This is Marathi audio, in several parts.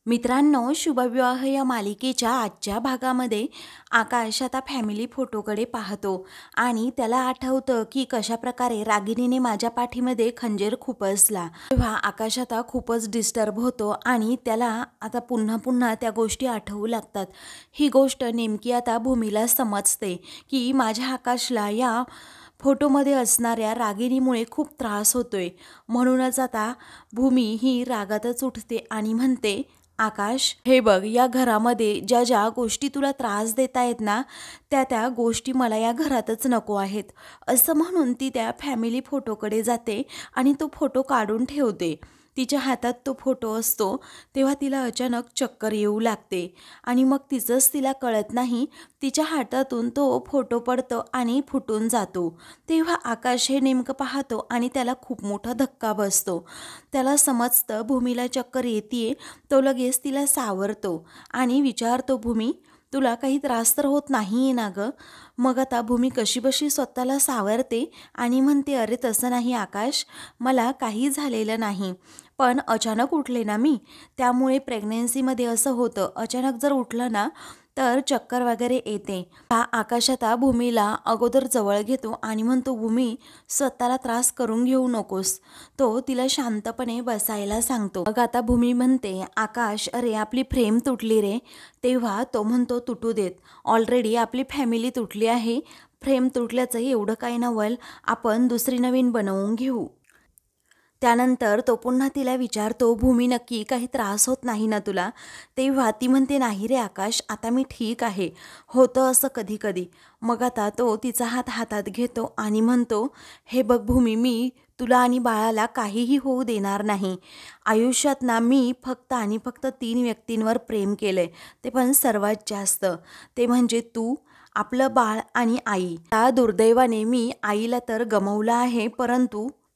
मित्रांनो, शुभविवाह या मालिकेच्या आजच्या भागामध्ये आकाश आता फॅमिली फोटोकडे पाहतो आणि त्याला आठवतं की कशाप्रकारे रागिणीने माझ्या पाठीमध्ये खंजीर खुपसला। तेव्हा आकाश आता खूपच डिस्टर्ब होतो आणि त्याला आता पुन्हा पुन्हा त्या गोष्टी आठवू लागतात। ही गोष्ट नेमकी आता भूमीला समजते की माझ्या आकाशला या फोटोमध्ये असणाऱ्या रागिणीमुळे खूप त्रास होतोय। म्हणूनच आता भूमी ही रागातच उठते आणि म्हणते, आकाश, हे बघ, या घरामध्ये ज्या ज्या गोष्टी तुला त्रास देत आहेत ना, त्या गोष्टी मला या घरातच नको आहेत। असं म्हणून ती त्या फॅमिली फोटोकडे जाते आणि तो फोटो काढून ठेवते। तिच्या हातात तो फोटो असतो तेव्हा तिला अचानक चक्कर येऊ लागते आणि मग तिचंच तिला कळत नाही, तिच्या हातातून तो फोटो पडतो आणि फुटून जातो। तेव्हा आकाश हे नेमकं पाहतो आणि त्याला खूप मोठा धक्का बसतो। त्याला समजतं भूमीला चक्कर येते। तो लगेच तिला सावरतो आणि विचारतो, भूमी, तुला काही त्रास तर होत नाहीये ना गं? मग आता भूमी कशीबशी स्वतःला सावरते आणि म्हणते, अरे तसं नाही आकाश, मला काही झालेलं नाही, पण अचानक उठले ना मी, त्यामुळे प्रेग्नन्सीमध्ये असं होतं, अचानक जर उठलं ना तर चक्कर वगैरे येते। हा आकाश आता भूमीला अगोदर जवळ घेतो आणि म्हणतो, भूमी, स्वतःला त्रास करून घेऊ नकोस। तो तिला शांतपणे बसायला सांगतो। मग आता भूमी म्हणते, आकाश, अरे आपली फ्रेम तुटली रे। तेव्हा तो म्हणतो, तुटू देत, ऑलरेडी आपली फॅमिली तुटली आहे, फ्रेम तुटल्याचं एवढं काही नवल, आपण दुसरी नवीन बनवून घेऊ। त्यानंतर तो पुन्हा तिला विचारतो, भूमी, नक्की काही त्रास होत नाही ना तुला? तेव्हा ती म्हणते, नाही रे आकाश, आता मी ठीक आहे, होतं असं कधी कधी। मग आता तो तिचा हात हातात घेतो आणि म्हणतो, हे बघ भूमी, मी तुला आणि बाळाला काहीही होऊ देणार नाही। आयुष्यात ना मी फक्त आणि फक्त 3 व्यक्तींवर प्रेम केलंय, ते पण सर्वात जास्त, ते म्हणजे तू, आपलं बाळ आणि आई। त्या दुर्दैवाने मी आईला तर गमावलं आहे,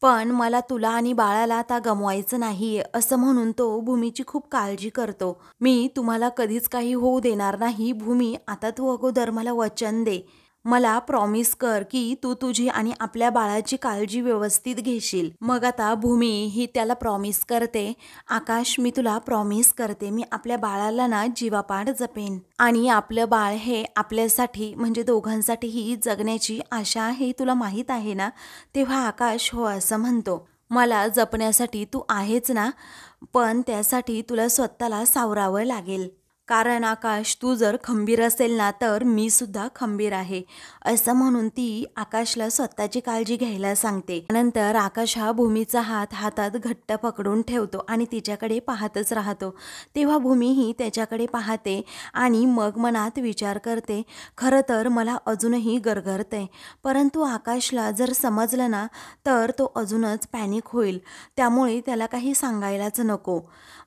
पण मला तुला आणि बाळाला आता गमवायचं नाहीये, असं म्हणून तो भूमीची खूप काळजी करतो। मी तुम्हाला कधीच काही होऊ देणार नाही भूमी, आता तू अगोदर मला वचन दे, मला प्रॉमिस कर की तू तुझी आणि आपल्या बाळाची काळजी व्यवस्थित घेशील। मग आता भूमी ही त्याला प्रॉमिस करते, आकाश, मी तुला प्रॉमिस करते, मी आपल्या बाळाला ना जीवापाड जपेन आणि आपलं बाळ हे आपल्यासाठी म्हणजे दोघांसाठीही जगण्याची आशा आहे, तुला माहीत आहे ना? तेव्हा आकाश हो असं म्हणतो, मला जपण्यासाठी तू आहेच ना, पण त्यासाठी तुला स्वतःला सावरावं लागेल, कारण आकाश, तू जर खंबीर असेल ना तर मी सुद्धा खंबीर आहे। असं म्हणून ती आकाशला स्वतःची काळजी घ्यायला सांगते। नंतर आकाश हा भूमीचा हात हातात घट्ट पकडून ठेवतो आणि तिच्याकडे पाहतच राहतो। तेव्हा भूमी ही त्याच्याकडे पाहते आणि मग मनात विचार करते, खरं तर मला अजूनही गरगरतंय, परंतु आकाशला जर समजलं ना तर तो अजूनच पॅनिक होईल, त्यामुळे त्याला काही सांगायलाच नको।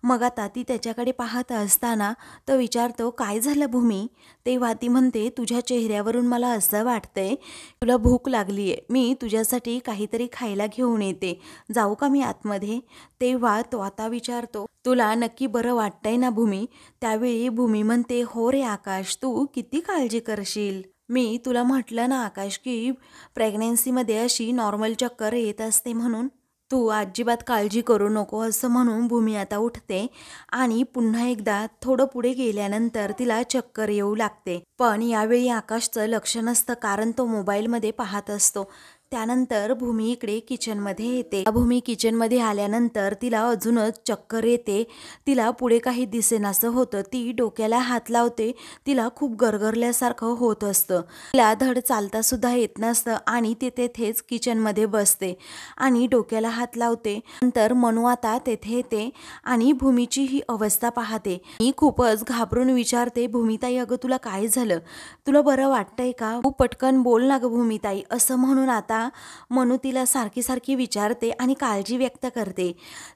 मग आता ती त्याच्याकडे पाहत असताना तो विचारतो, काय झालं भूमी? तेव्हा ती म्हणते, तुझ्या चेहऱ्यावरून मला असं वाटतंय तुला भूक लागलीये, मी तुझ्यासाठी काहीतरी खायला घेऊन येते, जाऊ का मी आतमध्ये? तेव्हा तो आता विचारतो, तुला नक्की बरं वाटतंय ना भूमी? त्यावेळी भूमी म्हणते, हो रे आकाश, तू किती काळजी करशील, मी तुला म्हटलं ना आकाश की प्रेग्नन्सीमध्ये अशी नॉर्मल चक्कर येत असते, म्हणून तू अजिबात काळजी करू नको। असं म्हणून भूमी आता उठते आणि पुन्हा एकदा थोडं पुढे गेल्यानंतर तिला चक्कर येऊ लागते। पण यावेळी आकाशचं लक्ष नसतं, कारण तो मोबाईलमध्ये पाहत असतो। त्यानंतर भूमी इकडे किचनमध्ये येते। भूमी किचनमध्ये आल्यानंतर तिला अजूनच चक्कर येते, तिला पुढे काही दिसेनासं होतं, ती डोक्याला हात लावते, तिला खूप गरगरल्यासारखं होत असतं, तिला धड चालता सुद्धा येत नसतं आणि ती तेथेच किचनमध्ये बसते आणि डोक्याला हात लावते। नंतर मनू आता तेथे येते आणि भूमीची ही अवस्था पाहते। मी खूपच घाबरून विचारते, भूमिताई, अगं तुला काय झालं, तुला बरं वाटतंय का? तू पटकन बोल ना गं भूमिताई। असं म्हणून आता मनू तिला सारखी सारखी विचारते आणि काळजी व्यक्त करते।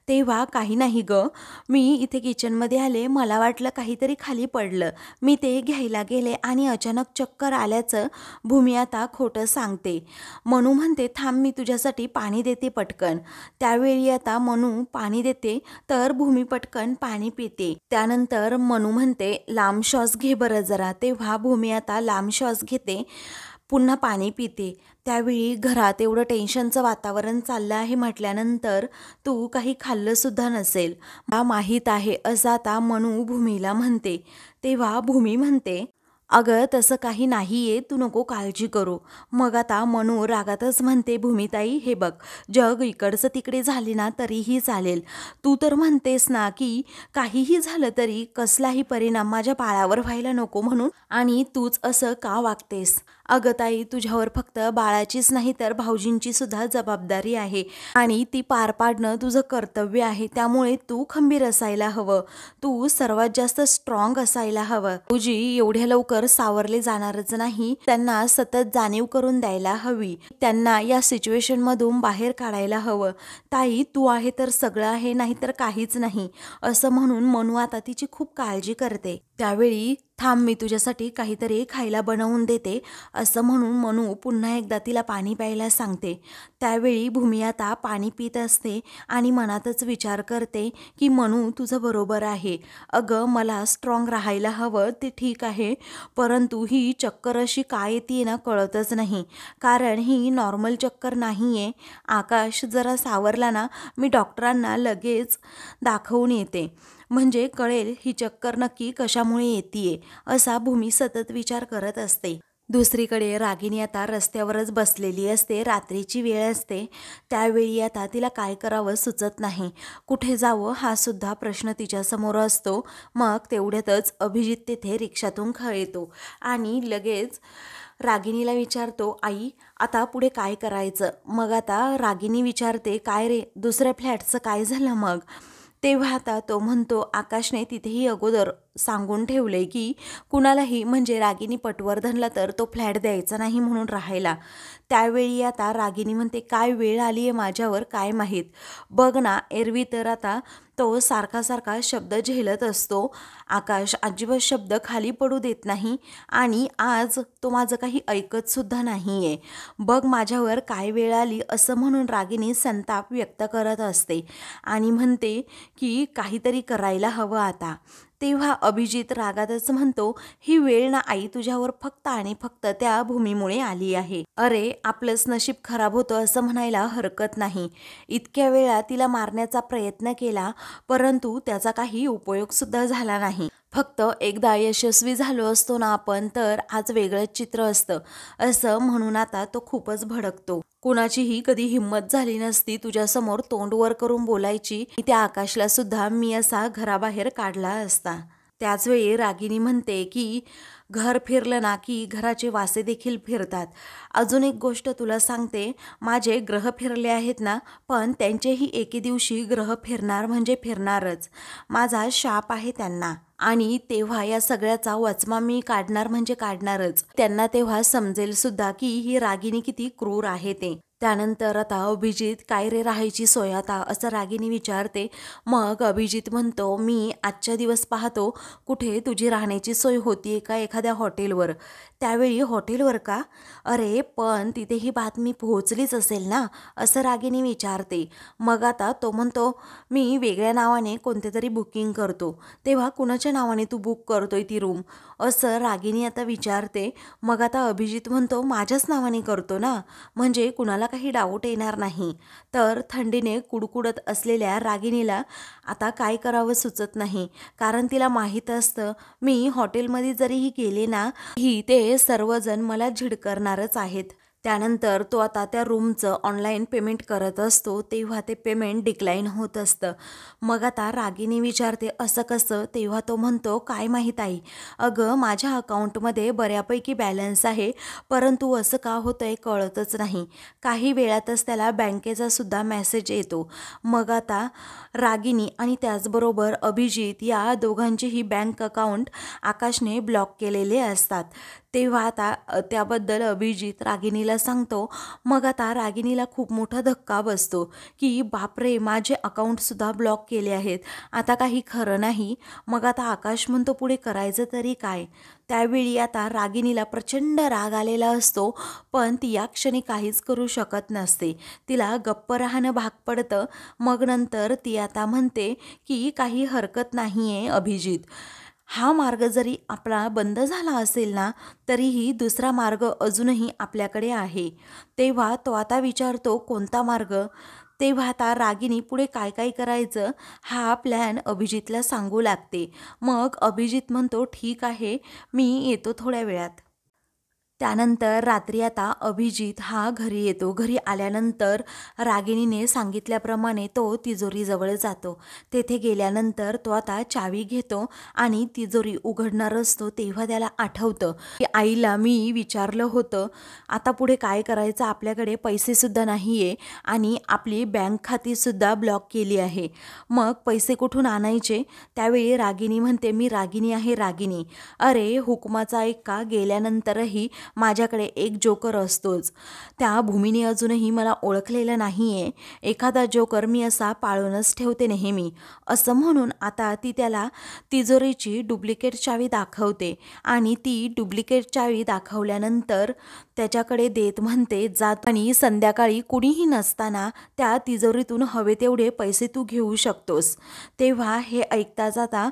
तेव्हा, काही नाही ग, मी इथे किचनमध्ये आले, मला वाटलं काहीतरी खाली पडलं, मी ते घ्यायला गेले आणि अचानक चक्कर आल्याचं भूमी आता खोटं सांगते। मनू म्हणते, थांब, मी तुझ्यासाठी पाणी देते पटकन। त्यावेळी आता मनू पाणी देते तर भूमी पटकन पाणी पिते। त्यानंतर मनू म्हणते, लांब श्वास घे बरं जरा। तेव्हा भूमी आता लांब श्वास घेते, पुन्हा पाणी पिते. त्यावेळी घरात एवढं टेन्शनचं वातावरण चाललं आहे म्हटल्यानंतर तू काही खाल्लंसुद्धा नसेल. मला माहीत आहे असं आता मनू भूमीला म्हणते. तेव्हा भूमी म्हणते, अगं तसं काही नाही आहे, तू नको काळजी करू. मग आता मनू रागातच म्हणते, भूमिताई हे बघ, जग इकडचं तिकडे झाले ना तरीही चालेल. तू तर म्हणतेस ना की काहीही झालं तरी कसलाही परिणाम माझ्या बाळावर व्हायला नको म्हणून, आणि तूच असं का वागतेस? अगं ताई, तुझ्यावर फक्त बाळाचीच नाही तर भाऊजींची सुद्धा जबाबदारी आहे आणि ती पार पाडणं तुझं कर्तव्य आहे. त्यामुळे तू खंबीर असायला हवं, तू सर्वात जास्त स्ट्रॉंग असायला हवं. भाऊजी एवढ्या लवकर सावरले जाणारच नाही, त्यांना सतत जाणीव करून द्यायला हवी, त्यांना या सिच्युएशन मधून बाहेर काढायला हवं. ताई तू आहे तर सगळं आहे, नाही तर काहीच नाही, असं म्हणून मनू आता तिची खूप काळजी करते. त्यावेळी थांब, मी तुझ्यासाठी काहीतरी खायला बनवून देते, असं म्हणून मनू पुन्हा एकदा तिला पाणी प्यायला सांगते. त्यावेळी भूमी आता पाणी पित असते आणि मनातच विचार करते की मनू तुझं बरोबर आहे. अगं मला स्ट्रॉंग राहायला हवं ते ठीक आहे, परंतु ही चक्कर अशी काय येते ना कळतच नाही, कारण ही नॉर्मल चक्कर नाही आहे. आकाश जरा सावरला ना मी डॉक्टरांना लगेच दाखवून येते, म्हणजे कळेल ही चक्कर नक्की कशामुळे येतीये, असा भूमी सतत विचार करत असते. दुसरीकडे रागिनी आता रस्त्यावरच बसलेली असते. रात्रीची वेळ असते. त्यावेळी आता तिला काय करावं सुचत नाही, कुठे जावं हा सुद्धा प्रश्न तिच्यासमोर असतो. मग तेवढ्यातच अभिजित तेथे रिक्षातून येतो आणि लगेच रागिनीला विचारतो, आई आता पुढे काय करायचं? मग आता रागिनी विचारते, काय रे दुसऱ्या फ्लॅटचं काय झालं मग? तेव्हा आता तो म्हणतो, आकाशने तिथेही अगोदर सांगून ठेवले की कुणालाही म्हणजे रागिनी पटवर्धनला तर तो फ्लॅट द्यायचा नाही म्हणून राहायला. त्यावेळी आता रागिनी म्हणते, काय वेळ आली आहे माझ्यावर काय माहीत. बघ ना, एरवी तर आता तो सारखा सारखा शब्द झेलत असतो, आकाश अजिबात शब्द खाली पडू देत नाही आणि आज तो माझं काही ऐकत सुद्धा नाही आहे. बघ माझ्यावर काय वेळ आली, असं म्हणून रागिनी संताप व्यक्त करत असते आणि म्हणते की काहीतरी करायला हवं आता. तेव्हा अभिजित रागातच म्हणतो, ही वेळ ना आई तुझ्यावर फक्त आणि फक्त त्या भूमीमुळे आली आहे. अरे आपलंच नशीब खराब होतं असं म्हणायला हरकत नाही. इतक्या वेळा तिला मारण्याचा प्रयत्न केला, परंतु त्याचा काही उपयोग सुद्धा झाला नाही. फक्त एकदा यशस्वी झालो असतो ना आपण तर आज वेगळंच चित्र असतं, असं म्हणून आता तो खूपच भडकतो. कुणाचीही कधी हिंमत झाली नसती तुझ्यासमोर तोंड वर करून बोलायची, त्या आकाशला सुद्धा मी असा घराबाहेर काढला असता. त्याचवेळी रागिनी म्हणते की घर फिरलं ना की घराचे वासे देखील फिरतात. अजून एक गोष्ट तुला सांगते, माझे ग्रह फिरले आहेत ना, पण त्यांचेही एके दिवशी ग्रह फिरणार म्हणजे फिरणारच. माझा शाप आहे त्यांना आणि तेव्हा या सगळ्याचा वचमा मी काढणार म्हणजे काढणारच. त्यांना तेव्हा समजेल सुद्धा की ही रागिनी किती क्रूर आहे ते. त्यानंतर आता अभिजित, काय रे राहायची सोय आता, असं रागिनी विचारते. मग अभिजित म्हणतो, मी आजच्या दिवस पाहतो कुठे तुझी राहण्याची सोय होतीये का एखाद्या हॉटेलवर. त्यावेळी हॉटेलवर का? अरे पण तिथे ही बातमी पोहोचलीच असेल ना, असं रागिनी विचारते. मग आता तो म्हणतो, मी वेगळ्या नावाने कोणते तरी बुकिंग करतो. तेव्हा कुणाच्या नावाने तू बुक करतोय ती रूम, असं रागिनी आता विचारते. मग आता अभिजित म्हणतो, माझ्याच नावाने करतो ना, म्हणजे कुणाला काही डाऊट येणार नाही. तर थंडीने कुडकुडत असलेल्या रागिनीला आता काय करावं सुचत नाही, कारण तिला माहीत असतं मी हॉटेलमध्ये जरीही गेले ना ही ते सर्वजण मला झिडकारणारच आहेत. त्यानंतर तो आता त्या रूमचं ऑनलाईन पेमेंट करत असतो, तेव्हा ते पेमेंट डिक्लाईन होत असतं. मग आता रागिनी विचारते, असं कसं? तेव्हा तो म्हणतो, काय माहीत आई, अगं माझ्या अकाउंटमध्ये बऱ्यापैकी बॅलन्स आहे, परंतु असं का होतंय कळतच नाही. काही वेळातच त्याला बँकेचा सुद्धा मेसेज येतो. मग आता रागिनी आणि त्याचबरोबर अभिजित या दोघांचेही बँक अकाउंट आकाशने ब्लॉक केलेले असतात. तेव्हा आता त्याबद्दल अभिजित रागिनीला सांगतो. मग आता रागिनीला खूप मोठा धक्का बसतो की बापरे, माझे अकाउंटसुद्धा ब्लॉक केले आहेत, आता काही खरं नाही. मग आता आकाश म्हणतो, पुढे करायचं तरी काय? त्यावेळी आता रागिनीला प्रचंड राग आलेला असतो, पण ती या क्षणी काहीच करू शकत नसते. तिला गप्प राहणं भाग पडतं. मग नंतर ती आता म्हणते की काही हरकत नाही आहे अभिजित, हा मार्ग जरी आपला बंद झाला असेल ना, तरीही दुसरा मार्ग अजूनही आपल्याकडे आहे. तेव्हा तो आता विचारतो कोणता मार्ग? तेव्हा आता रागिनी पुढे काय काय करायचं हा प्लॅन अभिजितला सांगू लागते. मग अभिजित म्हणतो ठीक आहे, मी येतो थोड्या वेळात. त्यानंतर रात्री आता अभिजित हा घरी येतो. घरी आल्यानंतर रागिणीने सांगितल्याप्रमाणे तो तिजोरीजवळ जातो. तेथे गेल्यानंतर तो आता चावी घेतो आणि तिजोरी उघडणार असतो. तेव्हा त्याला आठवतं की आईला मी विचारलं होतं, आता पुढे काय करायचं, आपल्याकडे पैसेसुद्धा नाही आहे आणि आपली बँक खातीसुद्धा ब्लॉक केली आहे. मग पैसे कुठून आणायचे? त्यावेळी रागिणी म्हणते, मी रागिणी आहे रागिणी. अरे हुकमाचा ऐक का, गेल्यानंतरही माझ्याकडे एक जोकर असतोच. त्या भूमीने अजूनही मला ओळखलेलं नाही आहे. एखादा जोकर मी असा पाळूनच ठेवते नेहमी. असं म्हणून आता ती त्याला तिजोरीची डुप्लिकेट चावी दाखवते आणि ती डुप्लिकेट चावी दाखवल्यानंतर त्याच्याकडे देत म्हणते, जात आणि संध्याकाळी कुणीही नसताना त्या तिजोरीतून हवे तेवढे पैसे तू घेऊ शकतोस. तेव्हा हे ऐकता जाता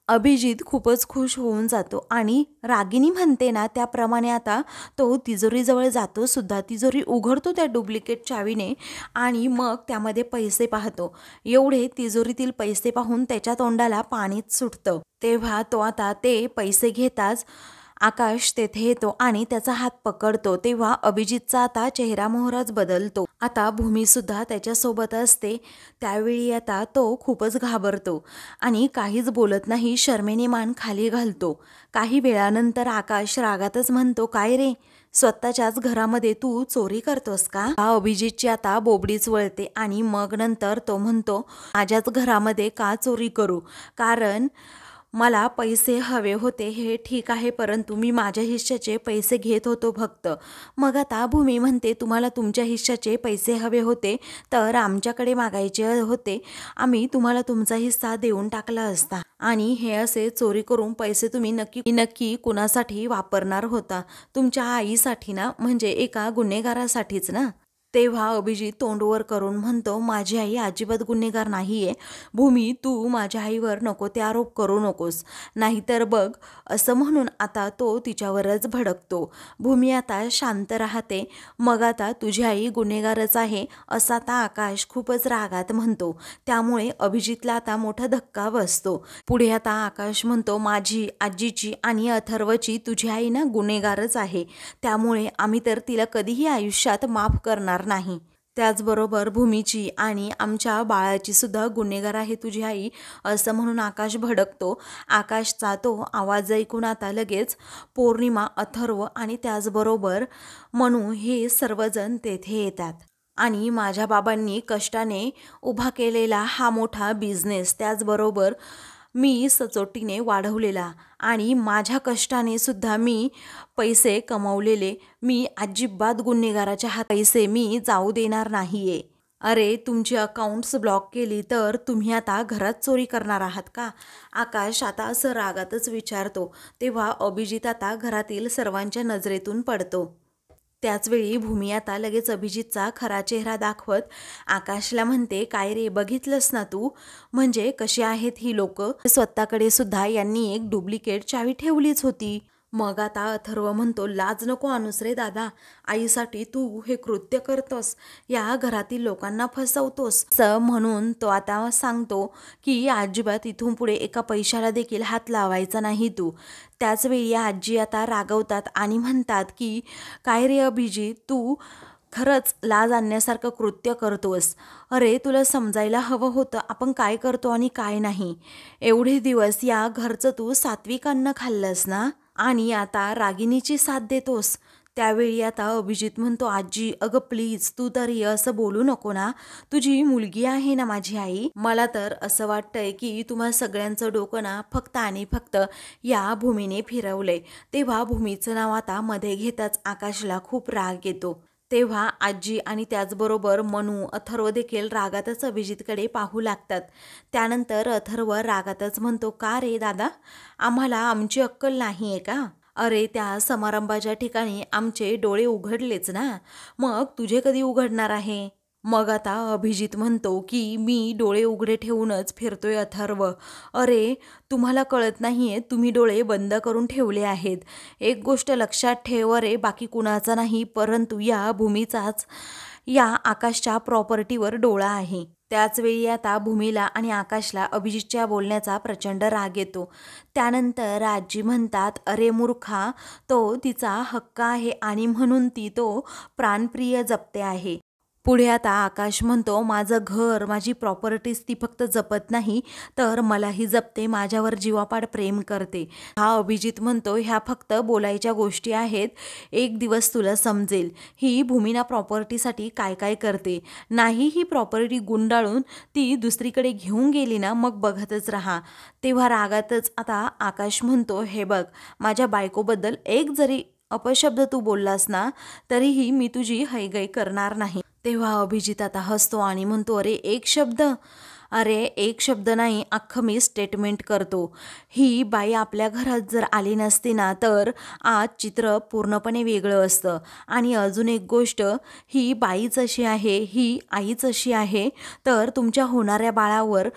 अभिजित खूपच खुश होऊन जातो आणि रागिनी म्हणते ना त्याप्रमाणे आता तो तिजोरीजवळ जातो सुद्धा. तिजोरी उघडतो त्या डुप्लिकेट चावीने आणि मग त्यामध्ये पैसे पाहतो. एवढे तिजोरीतील पैसे पाहून त्याच्या तोंडाला पाणीच सुटतं. तेव्हा तो आता ते पैसे घेताच आकाश तेथे येतो आणि त्याचा हात पकडतो. तेव्हा अभिजितचा आता चेहरामोहराच बदलतो. आता भूमीसुद्धा त्याच्यासोबत असते. त्यावेळी आता तो खूपच घाबरतो आणि काहीच बोलत नाही, शरमेने मान खाली घालतो. काही वेळानंतर आकाश रागातच म्हणतो, काय रे, स्वतःच्याच घरामध्ये तू चोरी करतोस का? अभिजितची आता बोबडीच वळते आणि मग नंतर तो म्हणतो, माझ्याच घरामध्ये का चोरी करू? कारण मला पैसे हवे होते हे ठीक आहे, परंतु मी माझ्या हिश्श्याचे पैसे घेत होतो फक्त. मग आता भूमी म्हणते, तुम्हाला तुमच्या हिश्श्याचे पैसे हवे होते तर आमच्याकडे मागायचे होते, आम्ही तुम्हाला तुमचा हिस्सा देऊन टाकला असता. आणि हे असे चोरी करून पैसे तुम्ही नक्की कुणासाठी वापरणार होता? तुमच्या आईसाठी ना, म्हणजे एका गुन्हेगारासाठीच ना. तेव्हा अभिजित तोंडवर करून म्हणतो, माझी आई अजिबात गुन्हेगार नाही आहे. भूमी, तू माझ्या आईवर नको ते आरोप करू नकोस, नाहीतर बघ. असं म्हणून आता तो तिच्यावरच भडकतो. भूमी आता शांत राहते. मग आता तुझी आई गुन्हेगारच आहे असं आता आकाश खूपच रागात म्हणतो. त्यामुळे अभिजितला आता मोठा धक्का बसतो. पुढे आता आकाश म्हणतो, माझी, आजीची आणि अथर्वची तुझी आई ना गुन्हेगारच आहे. त्यामुळे आम्ही तर तिला कधीही आयुष्यात माफ करणार नाही. त्याचबरोबर भूमीची आणि आमच्या बाळाची सुद्धा गुन्हेगार आहे तुझी आई, असं म्हणून आकाश भडकतो. आकाशचा तो आवाज ऐकून आता लगेच पौर्णिमा, अथर्व आणि त्याचबरोबर मनू हे सर्वजण तेथे येतात. आणि माझ्या बाबांनी कष्टाने उभा केलेला हा मोठा बिझनेस, त्याचबरोबर मी सचोटीने वाढवलेला आणि माझ्या कष्टाने सुद्धा मी पैसे कमवलेले, मी अजिबात गुन्हेगाराच्या हात पैसे मी जाऊ देणार नाहीये. अरे, तुमची अकाउंट्स ब्लॉक केली तर तुम्ही आता घरात चोरी करणार आहात का? आकाश आता असं रागातच विचारतो. तेव्हा अभिजित आता घरातील सर्वांच्या नजरेतून पडतो. त्याचवेळी भूमी आता लगेच अभिजितचा खरा चेहरा दाखवत आकाशला म्हणते, काय रे, बघितलंस ना तू, म्हणजे कशी आहेत ही लोक. स्वतःकडे सुद्धा यांनी एक डुप्लिकेट चावी ठेवलीच होती. मग आता अथर्व म्हणतो, लाज नको आणूस रे दादा, आईसाठी तू हे कृत्य करतोस, या घरातील लोकांना फसवतोस. असं म्हणून तो आता सांगतो की अजिबात इथून पुढे एका पैशाला देखील हात लावायचा नाही तू. त्याचवेळी आजी आता रागवतात आणि म्हणतात की काय रे अभिजित, तू खरंच लाज आणण्यासारखं कृत्य करतोस. अरे, तुला समजायला हवं होतं आपण काय करतो आणि काय नाही. एवढे दिवस या घरचं तू सात्विक अन्न खाल्लंस ना, आणि आता रागिनीची साथ देतोस. त्यावेळी आता अभिजित म्हणतो, आजी अगं प्लीज तू तरी असं बोलू नको ना, तुझी मुलगी आहे ना माझी आई. मला तर असं वाटतंय की तुम्हा सगळ्यांचं डोकं ना फक्त आणि फक्त या भूमीने फिरवलंय. तेव्हा भूमीचं नाव आता मध्ये घेताच आकाशला खूप राग येतो. तेव्हा आजी आणि त्याचबरोबर मनू, अथर्व देखील रागातच अभिजितकडे पाहू लागतात. त्यानंतर अथर्व रागातच म्हणतो, का रे दादा, आम्हाला आमची अक्कल नाही आहे का? अरे, त्या समारंभाच्या ठिकाणी आमचे डोळे उघडलेच ना, मग तुझे कधी उघडणार आहे? मग आता अभिजित म्हणतो की मी डोळे उघडे ठेवूनच फिरतोय अथर्व. अरे तुम्हाला कळत नाहीये, तुम्ही डोळे बंद करून ठेवले आहेत. एक गोष्ट लक्षात ठेव, अरे बाकी कुणाचा नाही परंतु या भूमीचाच, या आकाशच्या प्रॉपर्टीवर डोळा आहे. त्याचवेळी आता भूमीला आणि आकाशला अभिजितच्या बोलण्याचा प्रचंड राग येतो. त्यानंतर आजी म्हणतात, अरे मूर्खा, तो तिचा हक्क आहे आणि म्हणून ती तो प्राणप्रिय जपते आहे. पुढे आता आकाश म्हणतो, माझं घर, माझी प्रॉपर्टीज ती फक्त जपत नाही तर मलाही जपते, माझ्यावर जीवापाड प्रेम करते. हा अभिजित म्हणतो, ह्या फक्त बोलायच्या गोष्टी आहेत, एक दिवस तुला समजेल ही भूमिना प्रॉपर्टीसाठी काय काय करते. नाही ही प्रॉपर्टी गुंडाळून ती दुसरीकडे घेऊन गेली ना, मग बघतच राहा. तेव्हा रागातच आता आकाश म्हणतो, हे बघ, माझ्या बायकोबद्दल एक जरी अपशब्द तू बोललास ना, तरीही मी तुझी हैगई करणार नाही. तेव्हा अभिजित आता हसतो आणि म्हणतो, अरे एक शब्द, अरे एक शब्द नाही, अख्खं मी स्टेटमेंट करतो. ही बाई आपल्या घरात जर आली नसती ना तर आज चित्र पूर्णपणे वेगळं असतं. आणि अजून एक गोष्ट, ही बाईच अशी आहे, ही आईच अशी आहे, तर तुमच्या होणाऱ्या बाळावर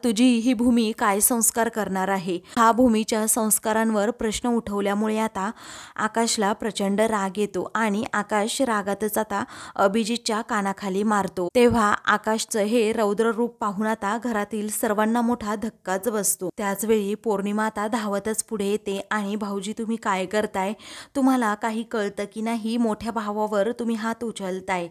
तुझी ही भूमी काय संस्कार करणार आहे. हा भूमीच्या संस्कारांवर प्रश्न उठवल्यामुळे आता आकाशला प्रचंड राग येतो आणि आकाश रागातच आता अभिजितच्या कानाखाली मारतो. तेव्हा आकाशचं हे रौद्र रूप पाहून आता घरातील सर्वांना मोठा धक्काच बसतो. त्याचवेळी पौर्णिमा आता धावतच पुढे येते आणि भाऊजी तुम्ही काय करताय, तुम्हाला काही कळतं की नाही, मोठ्या भावावर तुम्ही हात उचलताय.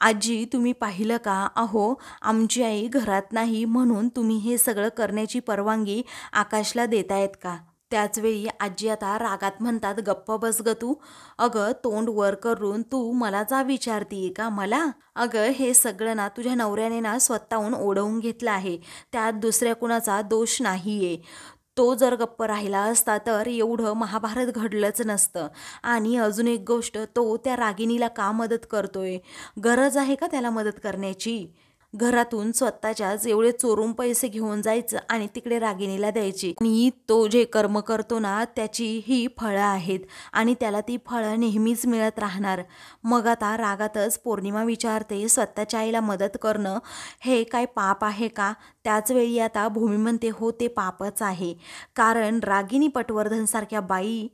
आजी तुम्ही पाहिलं का, अहो आमची आई घरात नाही म्हणून तुम्ही हे सगळं करण्याची परवानगी आकाशला देतायत का. त्याचवेळी आजी आता रागात म्हणतात, गप्प बस ग तू. अगं तोंड वर करून तू मला जा विचारतीये का मला. अगं हे सगळं ना तुझ्या नवऱ्याने ना स्वतःहून ओढवून घेतलं आहे, त्यात दुसऱ्या कुणाचा दोष नाहीये. तो जर गप्प राहिला असता तर एवढं महाभारत घडलंच नसतं. आणि अजून एक गोष्ट, तो त्या रागिणीला का मदत करतोय, गरज आहे का त्याला मदत करण्याची. घरातून स्वतःच्याच एवढे चोरून पैसे घेऊन जायचं आणि तिकडे रागिणीला द्यायची. आणि तो जे कर्म करतो ना त्याची ही फळं आहेत आणि त्याला ती फळं नेहमीच मिळत राहणार. मग आता रागातच पौर्णिमा विचारते, स्वतःच्या आईला मदत करणं हे काय पाप आहे का. त्याचवेळी आता भूमी म्हणते, हो ते पापच आहे, कारण रागिणी पटवर्धनसारख्या बाई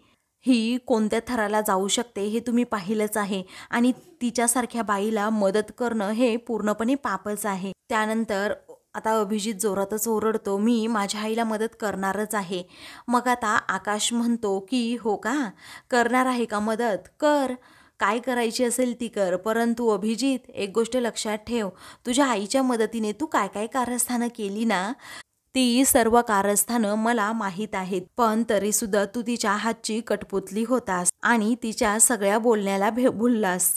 ही कोणत्या थराला जाऊ शकते हे तुम्ही पाहिलंच आहे आणि तिच्यासारख्या बाईला मदत करणं हे पूर्णपणे पापच आहे. त्यानंतर आता अभिजित जोरातच ओरडतो, मी माझ्या आईला मदत करणारच आहे. मग आता आकाश म्हणतो की हो का, करणार आहे का मदत, कर, काय करायची असेल ती कर. परंतु अभिजित एक गोष्ट लक्षात ठेव, तुझ्या आईच्या मदतीने तू काय काय कारस्थानं केली ना, ती सर्व कारस्थानं मला माहीत आहेत, पण तरी सुद्धा तू तिच्या हातची कठपुतली होतास आणि तिच्या सगळ्या बोलण्याला भुललास.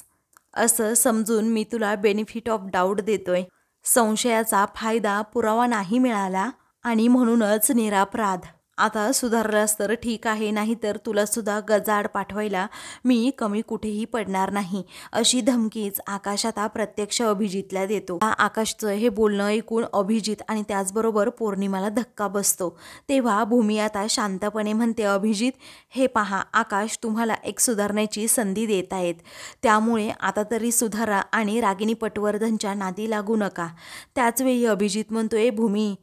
असं समजून मी तुला बेनिफिट ऑफ डाऊट देतोय. संशयाचा फायदा पुरावा नाही मिळाला आणि म्हणूनच निरापराध. आता सुधारलास तर ठीक आहे, नाहीतर तुला सुद्धा गजाआड पाठवायला मी कमी कुठेही पडणार नाही, अशी धमकीच आकाश आता प्रत्यक्ष अभिजितला देतो. आकाशचं हे बोलणं ऐकून अभिजित आणि त्याचबरोबर पौर्णिमाला धक्का बसतो. तेव्हा भूमी आता शांतपणे म्हणते, अभिजित हे पहा, आकाश तुम्हाला एक सुधारण्याची संधी देत आहेत, त्यामुळे आता तरी सुधारा आणि रागिणी पटवर्धनच्या नादी लागू नका. त्याचवेळी अभिजित म्हणतोय, भूमी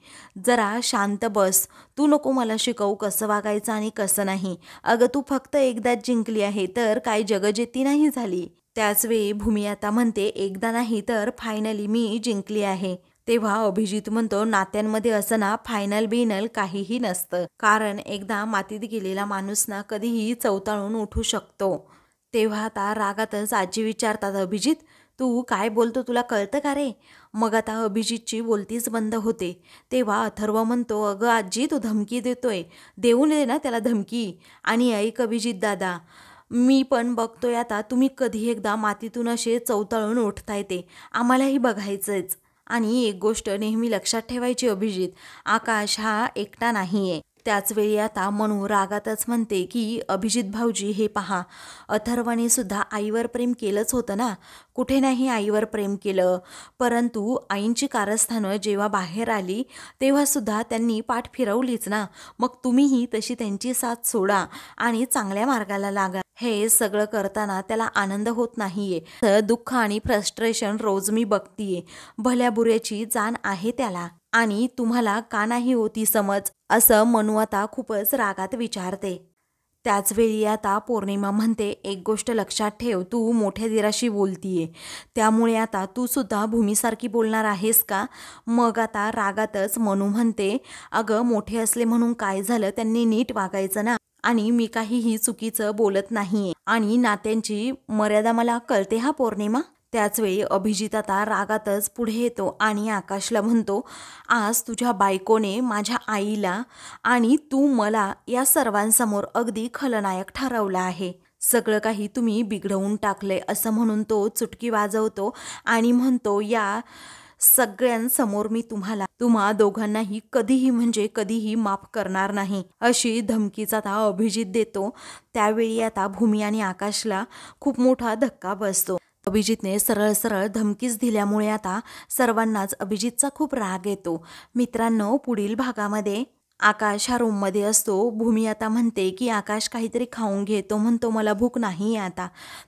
जरा शांत बस, तू नको मला शिकवू कसं वागायचं आणि कसं नाही. अगं तू फक्त एकदाच जिंकली आहे तर काय जगजेती नाही झाली. त्याचवेळी भूमी आता म्हणते, एकदा नाही तर फायनली मी जिंकली आहे. तेव्हा अभिजित म्हणतो, नात्यांमध्ये असं ना फायनल बिनल काहीही नसतं, कारण एकदा मातीत गेलेला माणूस ना कधीही चवताळून उठू शकतो. तेव्हा आता रागातच आजी विचारतात, अभिजित तू काय बोलतो, तुला कळतं का रे. मग आता अभिजितची बोलतीच बंद होते. तेव्हा अथर्व म्हणतो, अगं आजी तू धमकी देतोय, देऊन दे ना त्याला धमकी. आणि ऐक अभिजित दादा, मी पण बघतोय आता तुम्ही कधी एकदा मातीतून असे चवताळून उठताय, ते आम्हालाही बघायचंच. आणि एक गोष्ट नेहमी लक्षात ठेवायची अभिजित, आकाश हा एकटा नाहीये. त्याचवेळी आता मनू रागातच म्हणते की अभिजित भाऊजी हे पहा, अथर्वाने सुद्धा आईवर प्रेम केलंच होतं ना, कुठे नाही आईवर प्रेम केलं, परंतु आईंची कारस्थानं जेव्हा बाहेर आली तेव्हा सुद्धा त्यांनी पाठ फिरवलीच ना. मग तुम्हीही तशी त्यांची साथ सोडा आणि चांगल्या मार्गाला लागा. हे सगळं करताना त्याला आनंद होत नाहीये. तर दुःख आणि फ्रस्ट्रेशन रोज मी बघतीये. भल्या बुऱ्याची जाण आहे त्याला. आणि तुम्हाला का नाही होती समज, असं मनू आता खूपच रागात विचारते. त्याच वेळी आता पौर्णिमा म्हणते, एक गोष्ट लक्षात ठेव, तू मोठ्या दिराशी बोलतीये, त्यामुळे आता तू सुद्धा भूमीसारखी बोलणार आहेस का? मग आता रागातच मनू म्हणते, अगं मोठे असले म्हणून काय झालं, त्यांनी नीट वागायचं ना. आणि मी काहीही चुकीचं बोलत नाहीये आणि नात्यांची मर्यादा मला कळते हा पौर्णिमा. त्याच वेळी अभिजित आता रागातच पुढे येतो आणि आकाशला म्हणतो, आज तुझ्या बायकोने माझ्या आईला आणि तू मला या सर्वांसमोर अगदी खलनायक ठरवलं आहे. सगळं काही तुम्ही बिघडवून टाकलंय, असं म्हणून तो चुटकी वाजवतो आणि म्हणतो, या सगळ्यांसमोर मी तुम्हा दोघांनाही कधीही म्हणजे कधीही माफ करणार नाही, अशी धमकीचा आता अभिजित देतो. त्यावेळी आता भूमी आणि आकाशला खूप मोठा धक्का बसतो. अभिजितने सरळ सरळ धमकीच दिल्यामुळे आता सर्वांनाच अभिजितचा खूप राग येतो. मित्रांनो, पुढील भागामध्ये आकाश ह्या रूममध्ये असतो. भूमी आता म्हणते की आकाश काहीतरी खाऊन घे. तो म्हणतो, मला भूक नाही आहे आता.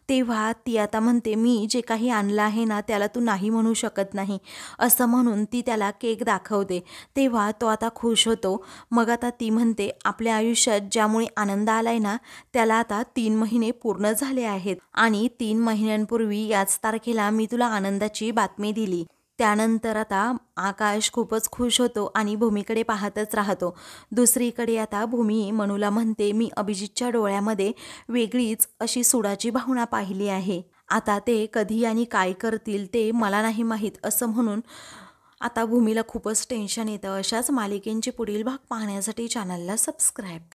तेव्हा ती आता म्हणते, मी जे काही आणलं आहे ना त्याला तू नाही म्हणू शकत नाही, असं म्हणून ती त्याला केक दाखवते. तेव्हा तो आता खुश होतो. मग आता ती म्हणते, आपल्या आयुष्यात ज्यामुळे आनंद आलाय ना त्याला आता 3 महिने पूर्ण झाले आहेत आणि 3 महिन्यांपूर्वी याच तारखेला मी तुला आनंदाची बातमी दिली. त्यानंतर आता आकाश खूपच खुश होतो आणि भूमीकडे पाहतच राहतो. दुसरीकडे आता भूमी मनूला म्हणते, मी अभिजितच्या डोळ्यामध्ये वेगळीच अशी सुडाची भावना पाहिली आहे. आता ते कधी आणि काय करतील ते मला नाही माहीत, असं म्हणून आता भूमीला खूपच टेन्शन येतं. अशाच मालिकेंचे पुढील भाग पाहण्यासाठी चॅनलला सबस्क्राईब